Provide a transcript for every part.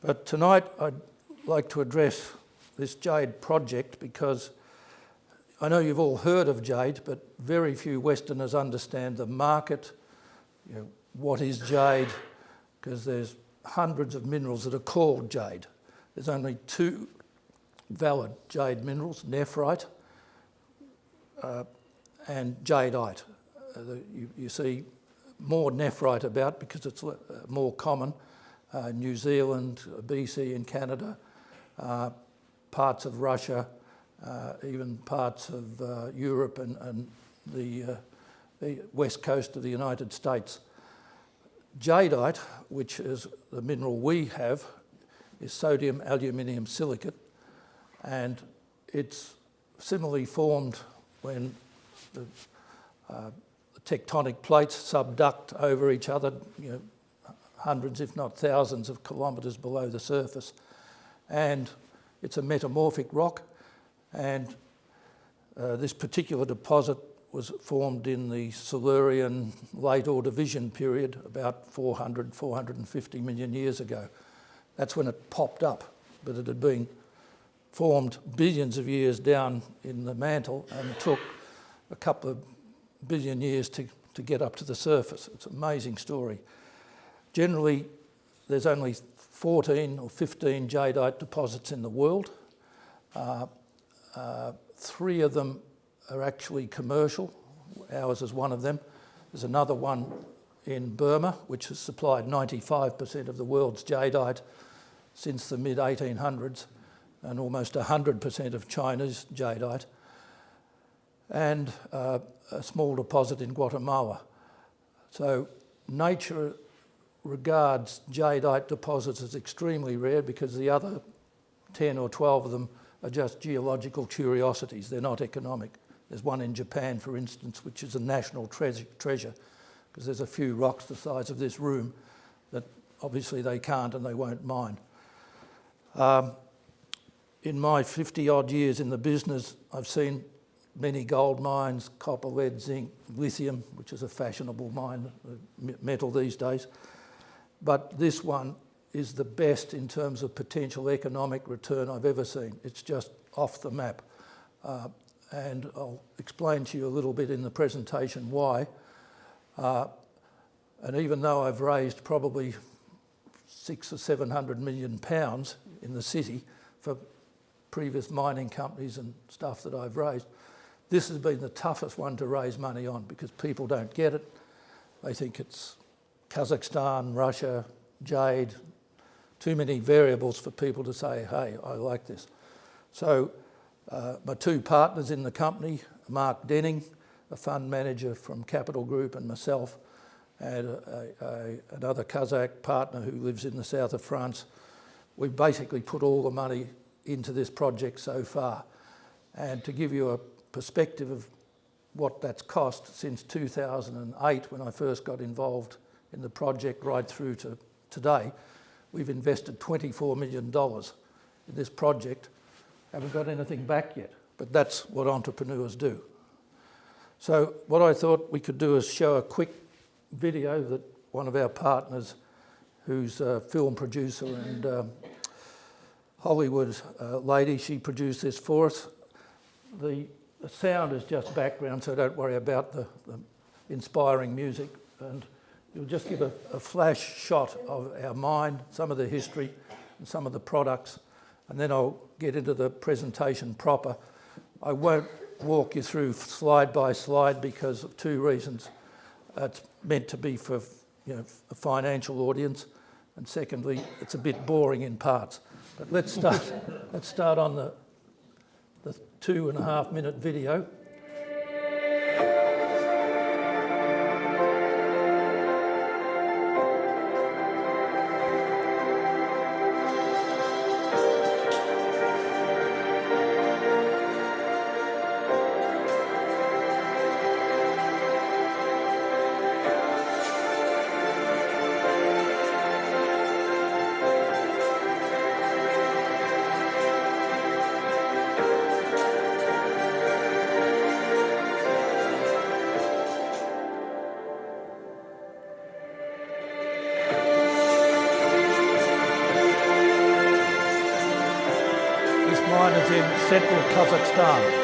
But tonight I'd like to address this jade project because I know you've all heard of jade, but very few Westerners understand the market, what is jade, because there's hundreds of minerals that are called jade. There's only two valid jade minerals, nephrite and jadeite. You see more nephrite about because it's more common. New Zealand, BC and Canada, parts of Russia, even parts of Europe and the west coast of the United States. Jadeite, which is the mineral we have, is sodium aluminium silicate, and it's similarly formed when the tectonic plates subduct over each other, hundreds if not thousands of kilometres below the surface. And it's a metamorphic rock, and this particular deposit was formed in the Silurian late Ordovician period about 450 million years ago. That's when it popped up, but it had been formed billions of years down in the mantle and took a couple of billion years to get up to the surface. It's an amazing story. Generally, there's only 14 or 15 jadeite deposits in the world. 3 of them are actually commercial. Ours is one of them. There's another one in Burma, which has supplied 95% of the world's jadeite since the mid-1800s, and almost 100% of China's jadeite, and a small deposit in Guatemala. So nature regards jadeite deposits as extremely rare because the other 10 or 12 of them are just geological curiosities. They're not economic. There's one in Japan, for instance, which is a national treasure because there's a few rocks the size of this room that obviously they can't and they won't mine. In my 50-odd years in the business, I've seen many gold mines, copper, lead, zinc, lithium, which is a fashionable mine, metal these days. But this one is the best in terms of potential economic return I've ever seen. It's just off the map. And I'll explain to you a little bit in the presentation why. And even though I've raised probably 600 or 700 million pounds in the city for previous mining companies and stuff that I've raised, this has been the toughest one to raise money on because people don't get it. They think it's Kazakhstan, Russia, jade, too many variables for people to say, hey, I like this. So my 2 partners in the company, Mark Denning, a fund manager from Capital Group, and myself, and another Kazakh partner who lives in the south of France, we've basically put all the money into this project so far. And to give you a perspective of what that's cost since 2008, when I first got involved in the project right through to today, we've invested $24 million in this project. Haven't got anything back yet, but that's what entrepreneurs do. So what I thought we could do is show a quick video that one of our partners, who's a film producer and Hollywood lady, she produced this for us. The sound is just background, so don't worry about the inspiring music. And you'll just give a flash shot of our mine, some of the history and some of the products, and then I'll get into the presentation proper. I won't walk you through slide by slide because of 2 reasons. It's meant to be for a financial audience, and secondly, it's a bit boring in parts. But let's start on the 2.5-minute video. miners in central Kazakhstan.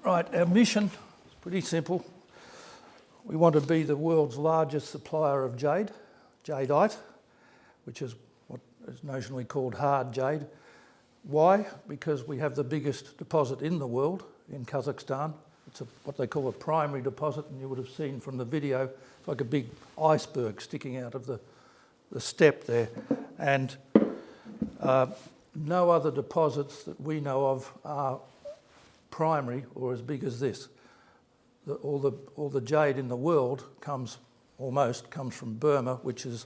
Right, our mission is pretty simple. We want to be the world's largest supplier of jade, jadeite, which is what is notionally called hard jade. Why? Because we have the biggest deposit in the world in Kazakhstan. It's what they call a primary deposit, and you would have seen from the video, it's like a big iceberg sticking out of the steppe there. And no other deposits that we know of are primary or as big as this. All the jade in the world comes from Burma, which is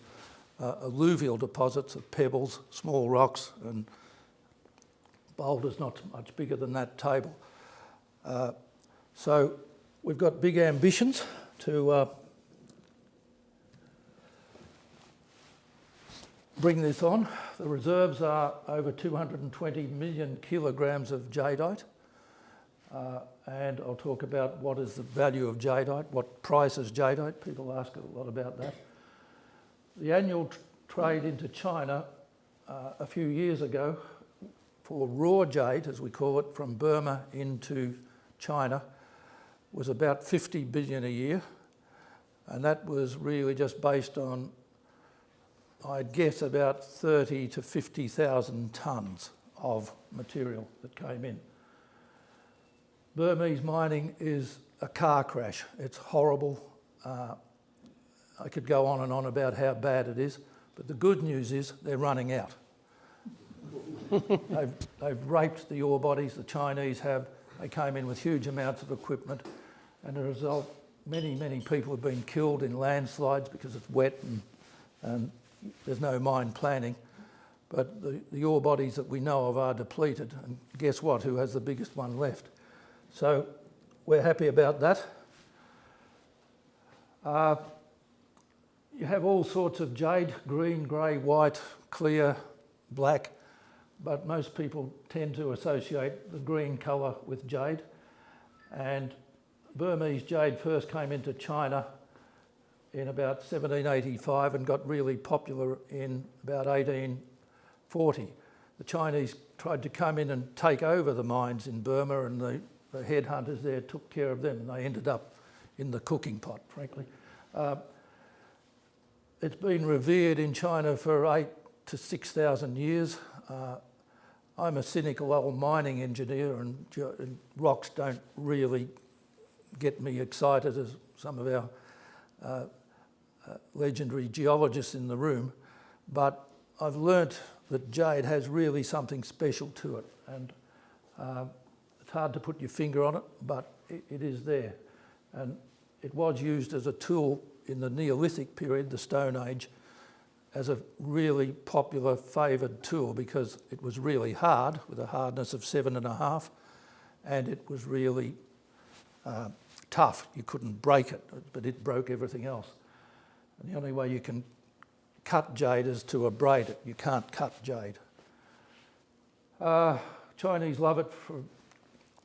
alluvial deposits of pebbles, small rocks, and boulders not much bigger than that table. So we've got big ambitions to bring this on. The reserves are over 220 million kilograms of jadeite. And I'll talk about what is the value of jadeite, what price is jadeite. People ask a lot about that. The annual trade into China a few years ago for raw jade, as we call it, from Burma into China was about 50 billion a year. And that was really just based on, I'd guess, about 30 to 50,000 tonnes of material that came in. Burmese mining is a car crash. It's horrible. I could go on and on about how bad it is, but the good news is they're running out. They've raped the ore bodies, the Chinese have. They came in with huge amounts of equipment, and as a result, many people have been killed in landslides because it's wet and there's no mine planning. But the ore bodies that we know of are depleted, and guess what? Who has the biggest one left? So we're happy about that. You have all sorts of jade, green, grey, white, clear, black, but most people tend to associate the green colour with jade. And Burmese jade first came into China in about 1785 and got really popular in about 1840. The Chinese tried to come in and take over the mines in Burma, and the headhunters there took care of them, and they ended up in the cooking pot, frankly. It's been revered in China for 8,000 to 6,000 years. I'm a cynical old mining engineer, and rocks don't really get me excited as some of our legendary geologists in the room, but I've learnt that jade has really something special to it, and it's hard to put your finger on it, but it is there. And it was used as a tool in the Neolithic period, the Stone Age, as a really popular favoured tool because it was really hard, with a hardness of 7.5, and it was really tough. You couldn't break it, but it broke everything else. And the only way you can cut jade is to abrade it. You can't cut jade. Chinese love it for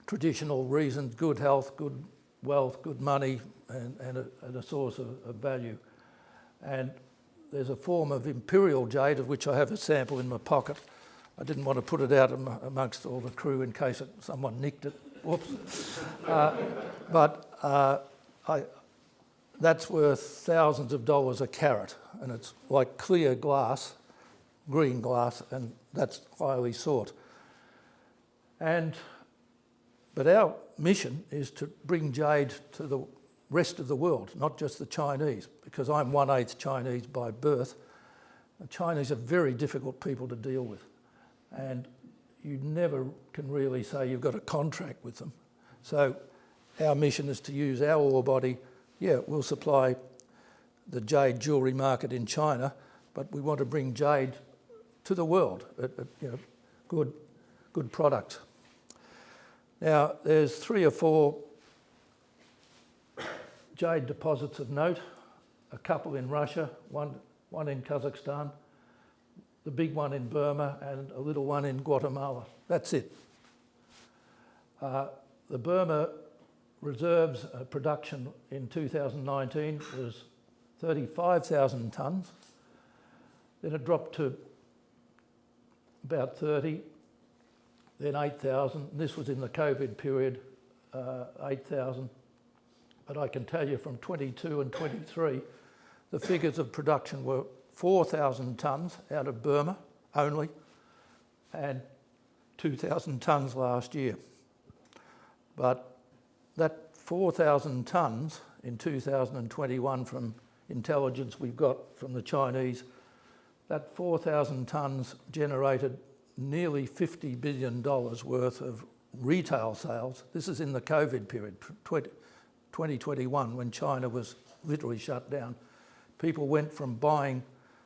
traditional reasons: good health, good wealth, good money, and a source of value. And there's a form of imperial jade of which I have a sample in my pocket. I didn't want to put it out amongst all the crew in case someone nicked it. Whoops. That's worth thousands of dollars a carat, and it's like clear glass, green glass, and that's highly sought. But our mission is to bring jade to the rest of the world, not just the Chinese, because I'm 1/8 Chinese by birth. The Chinese are very difficult people to deal with, and you never can really say you've got a contract with them. So our mission is to use our ore body. Yeah, we'll supply the jade jewellery market in China, but we want to bring jade to the world, good product. Now, there's 3 or 4 jade deposits of note, a couple in Russia, one in Kazakhstan, the big one in Burma, and a little one in Guatemala. That's it. The Burma reserves production in 2019 was 35,000 tonnes. Then it dropped to about 30, then 8,000. This was in the COVID period, 8,000. But I can tell you from 22 and 23, the figures of production were 4,000 tonnes out of Burma only, and 2,000 tonnes last year. But that 4,000 tonnes in 2021 from intelligence we've got from the Chinese, that 4,000 tonnes generated nearly $50 billion worth of retail sales. This is in the COVID period, 2021, when China was literally shut down. People went from buying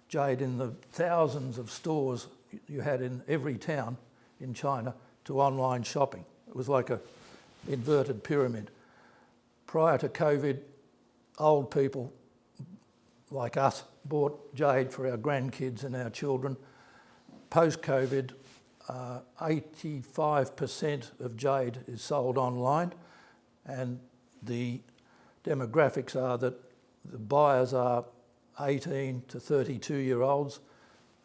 jade in the thousands of stores you had in every town in China to online shopping. It was like an inverted pyramid. Prior to COVID, old people like us bought jade for our grandkids and our children. Post-COVID, 85% of jade is sold online, and the demographics are that the buyers are 18 to 32-year-olds,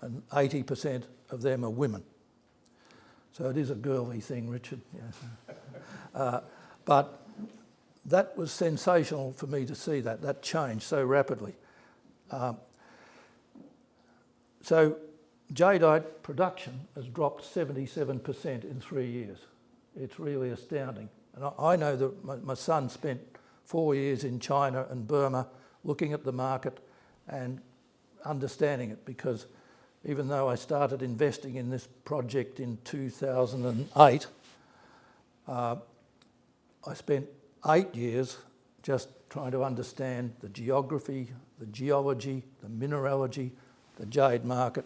and 80% of them are women. So it is a girly thing, Richard. Yes. But that was sensational for me to see that change so rapidly. So jadeite production has dropped 77% in 3 years. It's really astounding. And I know that my son spent 4 years in China and Burma looking at the market and understanding it, because even though I started investing in this project in 2008, I spent 8 years just trying to understand the geography, the geology, the mineralogy, the jade market,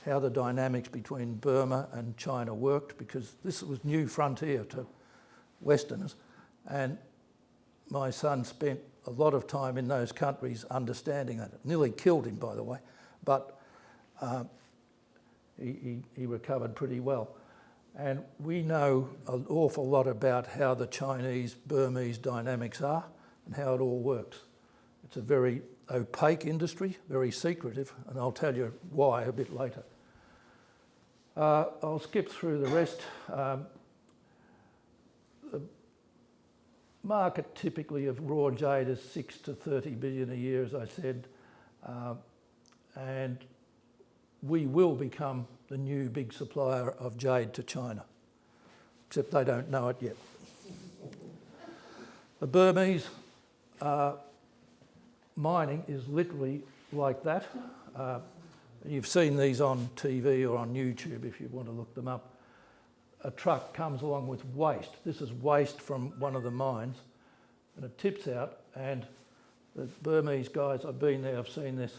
how the dynamics between Burma and China worked, because this was new frontier to Westerners. And my son spent a lot of time in those countries understanding that. It nearly killed him, by the way, but he recovered pretty well. And we know an awful lot about how the Chinese-Burmese dynamics are and how it all works. It's a very opaque industry, very secretive, and I'll tell you why a bit later. I'll skip through the rest. The market typically of raw jade is 6 to 30 billion a year, as I said, and we will become the new big supplier of jade to China, except they don't know it yet. The Burmese, mining is literally like that. You've seen these on TV or on YouTube if you want to look them up. A truck comes along with waste. This is waste from one of the mines, and it tips out, and the Burmese guys, I've been there, I've seen this,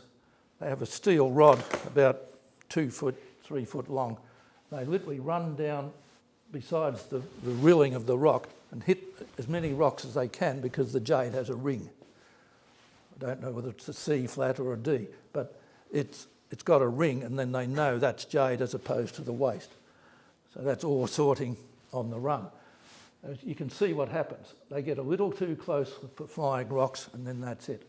they have a steel rod about 2 foot, 3 foot long. They literally run down besides the rilling of the rock and hit as many rocks as they can, because the jade has a ring. I don't know whether it's a C flat or a D, but it's got a ring, and then they know that's jade as opposed to the waste. So that's ore sorting on the run. As you can see what happens. They get a little too close for flying rocks, and then that's it.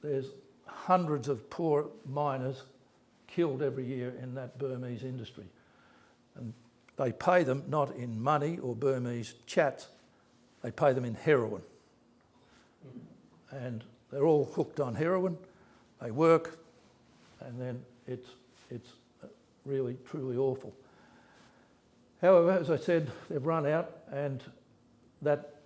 There's hundreds of poor miners killed every year in that Burmese industry. And they pay them not in money or Burmese chats, they pay them in heroin. And they're all hooked on heroin, they work, and then it's really, truly awful. However, as I said, they've run out, and that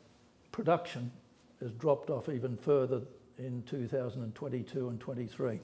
production has dropped off even further in 2022 and 23.